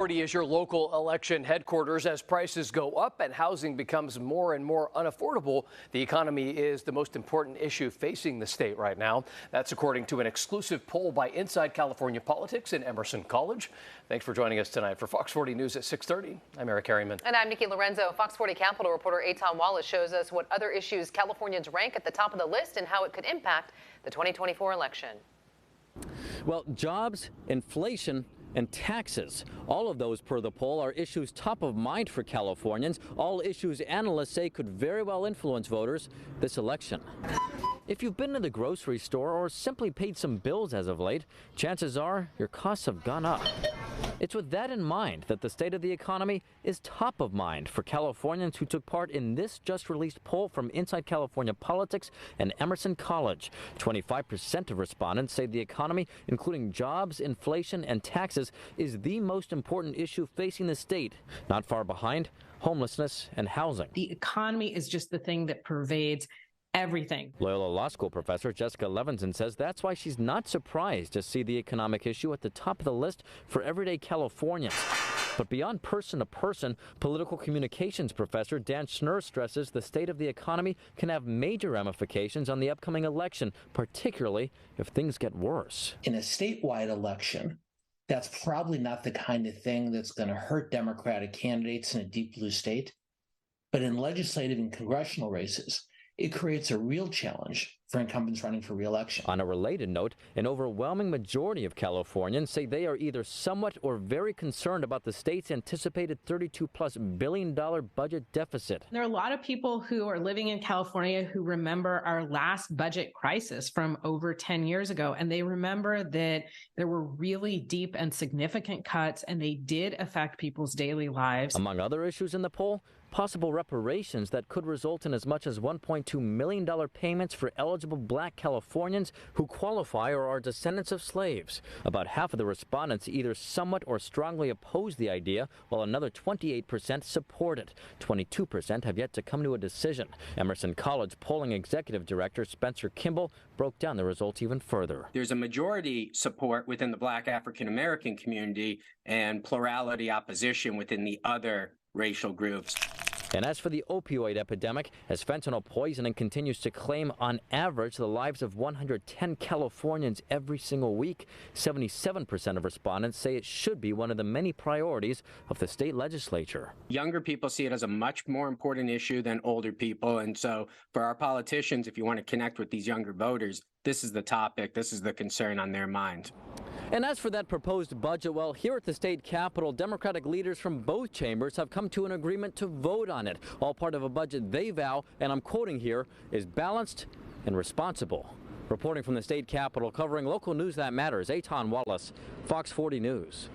40 is your local election headquarters. As prices go up and housing becomes more and more unaffordable, the economy is the most important issue facing the state right now. That's according to an exclusive poll by Inside California Politics in Emerson College. Thanks for joining us tonight. For Fox 40 News at 6:30, I'm Eric Harriman. And I'm Nikki Lorenzo. Fox 40 Capitol reporter Eitan Wallace shows us what other issues Californians rank at the top of the list and how it could impact the 2024 election. Well, jobs, inflation, and taxes. All of those, per the poll, are issues top of mind for Californians. All issues analysts say could very well influence voters this election. If you've been to the grocery store or simply paid some bills as of late, chances are your costs have gone up. It's with that in mind that the state of the economy is top of mind for Californians who took part in this just released poll from Inside California Politics and Emerson College. 25% of respondents say the economy, including jobs, inflation, and taxes, is the most important issue facing the state. Not far behind, homelessness and housing. The economy is just the thing that pervades everything. Loyola Law School professor Jessica Levinson says that's why she's not surprised to see the economic issue at the top of the list for everyday Californians. But beyond person-to-person, political communications professor Dan Schnur stresses the state of the economy can have major ramifications on the upcoming election, particularly if things get worse. In a statewide election, that's probably not the kind of thing that's going to hurt Democratic candidates in a deep blue state. But in legislative and congressional races, it creates a real challenge for incumbents running for re-election. On a related note, an overwhelming majority of Californians say they are either somewhat or very concerned about the state's anticipated $32+ billion budget deficit. There are a lot of people who are living in California who remember our last budget crisis from over 10 years ago, and they remember that there were really deep and significant cuts, and they did affect people's daily lives. Among other issues in the poll, possible reparations that could result in as much as $1.2 million payments for eligible black Californians who qualify or are descendants of slaves. About half of the respondents either somewhat or strongly oppose the idea, while another 28% support it. 22% have yet to come to a decision. Emerson College polling executive director Spencer Kimball broke down the results even further. There's a majority support within the black African American community and plurality opposition within the other racial groups. And as for the opioid epidemic, as fentanyl poisoning continues to claim on average the lives of 110 Californians every single week, 77% of respondents say it should be one of the many priorities of the state legislature. Younger people see it as a much more important issue than older people. And so for our politicians, if you want to connect with these younger voters, this is the topic, this is the concern on their mind. And as for that proposed budget, well, here at the state capitol, Democratic leaders from both chambers have come to an agreement to vote on it, all part of a budget they vow, and I'm quoting here, is balanced and responsible. Reporting from the state capitol, covering local news that matters, Eitan Wallace, Fox 40 News.